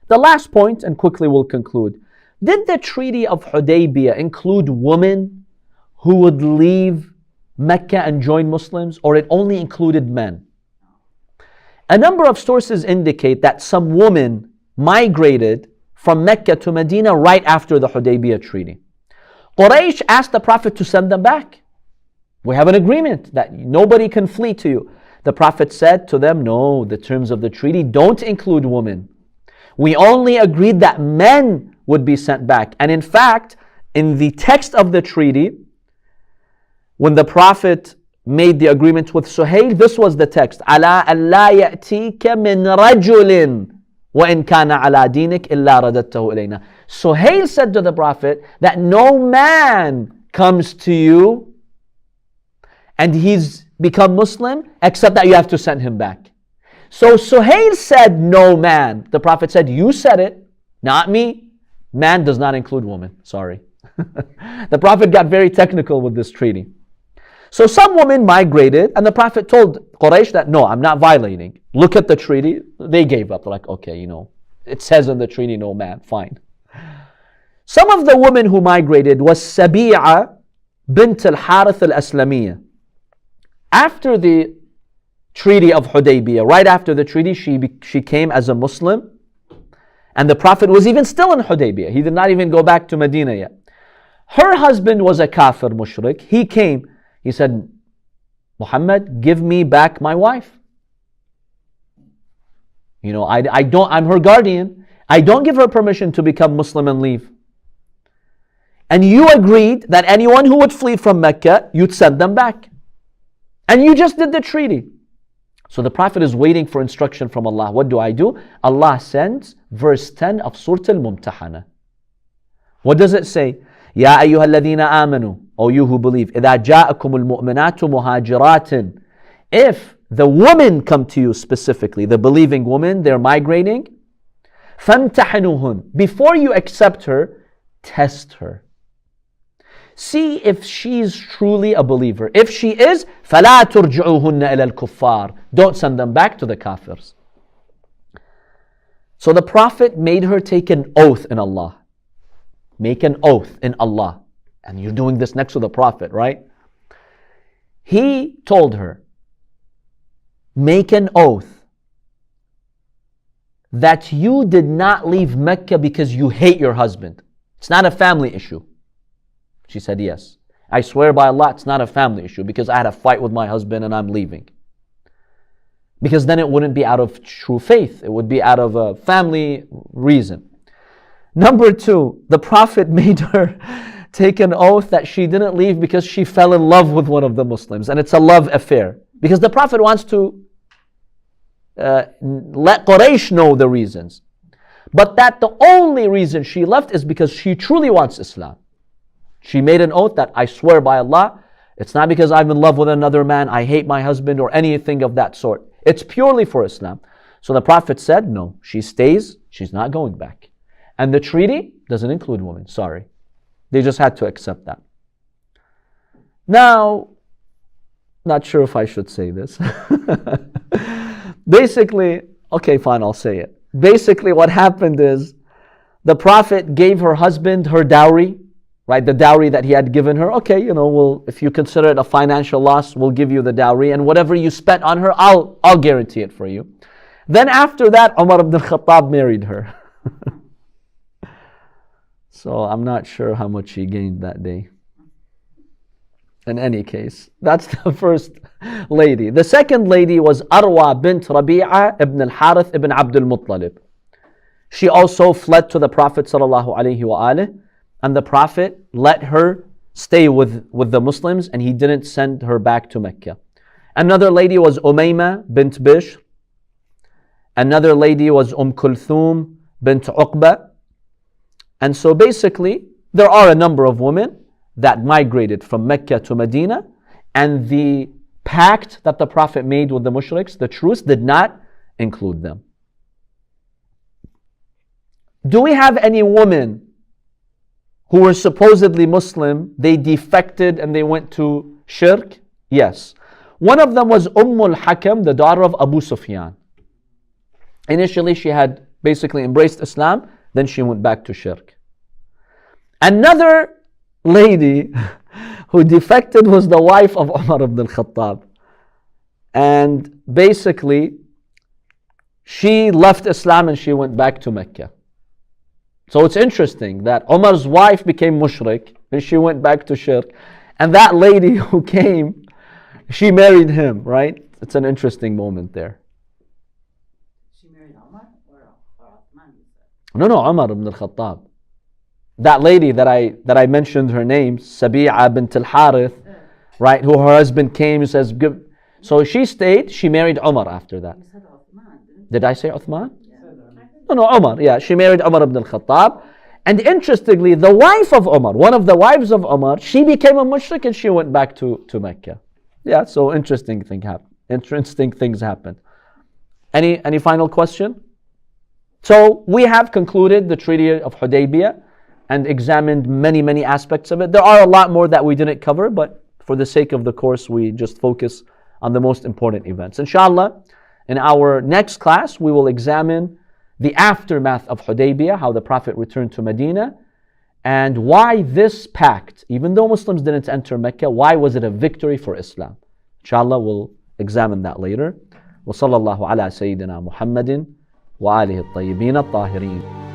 The last point, and quickly we'll conclude. Did the Treaty of Hudaybiyah include women who would leave Mecca and join Muslims, or it only included men? A number of sources indicate that some women migrated from Mecca to Medina right after the Hudaybiyah Treaty. Quraysh asked the Prophet to send them back. We have an agreement that nobody can flee to you. The Prophet said to them, no, the terms of the treaty don't include women. We only agreed that men would be sent back. And in fact, in the text of the treaty, when the Prophet made the agreement with Suhail, this was the text. عَلَىٰ أَلَّا يَأْتِيكَ مِنْ رَجُلٍ وَإِنْ كَانَ عَلَىٰ دِينِكَ إِلَّا رَدَدْتَهُ إِلَيْنَا. Suhail said to the Prophet that no man comes to you and he's become Muslim except that you have to send him back. So Suhail said no man. The Prophet said, you said it, not me. Man does not include woman. Sorry. The Prophet got very technical with this treaty. So some women migrated, and the Prophet told Quraysh that, no, I'm not violating. Look at the treaty. They gave up. They're like, okay, it says in the treaty, no man, fine. Some of the women who migrated was Sabi'a bint al-Harith al-Aslamiyya. After the Treaty of Hudaybiyah, right after the treaty, she came as a Muslim, and the Prophet was even still in Hudaybiyah. He did not even go back to Medina yet. Her husband was a kafir mushrik. He came. He said, Muhammad, give me back my wife. I'm her guardian. I don't give her permission to become Muslim and leave. And you agreed that anyone who would flee from Mecca, you'd send them back. And you just did the treaty. So the Prophet is waiting for instruction from Allah. What do I do? Allah sends verse 10 of Surah Al-Mumtahana. What does it say? يا أيها الذين آمنوا, O you who believe, إذا جاءكم المؤمنات مهاجرات. If the women come to you specifically, the believing women, they're migrating, فامتحنوهن. Before you accept her, test her. See if she's truly a believer. If she is, فلا ترجعوهن إلى الكفار. Don't send them back to the kafirs. So the Prophet made her take an oath in Allah. Make an oath in Allah. And you're doing this next to the Prophet, right? He told her, make an oath that you did not leave Mecca because you hate your husband. It's not a family issue. She said, yes. I swear by Allah, it's not a family issue because I had a fight with my husband and I'm leaving. Because then it wouldn't be out of true faith. It would be out of a family reason. Number two, the Prophet made her take an oath that she didn't leave because she fell in love with one of the Muslims. And it's a love affair. Because the Prophet wants to let Quraysh know the reasons. But that the only reason she left is because she truly wants Islam. She made an oath that I swear by Allah, it's not because I'm in love with another man, I hate my husband or anything of that sort. It's purely for Islam. So the Prophet said, no, she stays, she's not going back. And the treaty doesn't include women, sorry. They just had to accept that. Now, not sure if I should say this. Basically, okay, fine, I'll say it. Basically what happened is the Prophet gave her husband her dowry, right? The dowry that he had given her. Okay, if you consider it a financial loss, we'll give you the dowry, and whatever you spent on her, I'll guarantee it for you. Then after that, Umar ibn al-Khattab married her. So I'm not sure how much she gained that day. In any case, that's the first lady. The second lady was Arwa bint Rabi'a ibn al-Harith ibn Abdul Muttalib. She also fled to the Prophet ﷺ, and the Prophet let her stay with the Muslims, and he didn't send her back to Mecca. Another lady was Umayma bint Bishr. Another lady was Kulthum bint Uqba. And so basically, there are a number of women that migrated from Mecca to Medina, and the pact that the Prophet made with the mushriks, the truce, did not include them. Do we have any women who were supposedly Muslim, they defected and they went to shirk? Yes. One of them was Hakam, the daughter of Abu Sufyan. Initially, she had basically embraced Islam, then she went back to shirk. Another lady who defected was the wife of Umar ibn al-Khattab. And basically, she left Islam and she went back to Mecca. So it's interesting that Umar's wife became mushrik and she went back to shirk. And that lady who came, she married him, right? It's an interesting moment there. She married Omar or Uthman? No, Umar ibn al-Khattab. That lady that I mentioned her name, Sabi'a bint al-Harith, right? Who her husband came and says, give. So she stayed, she married Umar after that. You said Uthman, didn't you? Did I say Uthman? Yeah. No, Umar. Yeah, she married Umar ibn al-Khattab. And interestingly, the wife of Umar, one of the wives of Umar, she became a mushrik and she went back to Mecca. Yeah, so interesting things happened. Any final question? So we have concluded the Treaty of Hudaybiyah and examined many aspects of it. There are a lot more that we didn't cover, but for the sake of the course, we just focus on the most important events. Inshallah, in our next class, we will examine the aftermath of Hudaybiyah, how the Prophet returned to Medina, and why this pact, even though Muslims didn't enter Mecca, why was it a victory for Islam? Inshallah, we'll examine that later. وصلى الله على سيدنا محمد وآله الطيبين الطاهرين.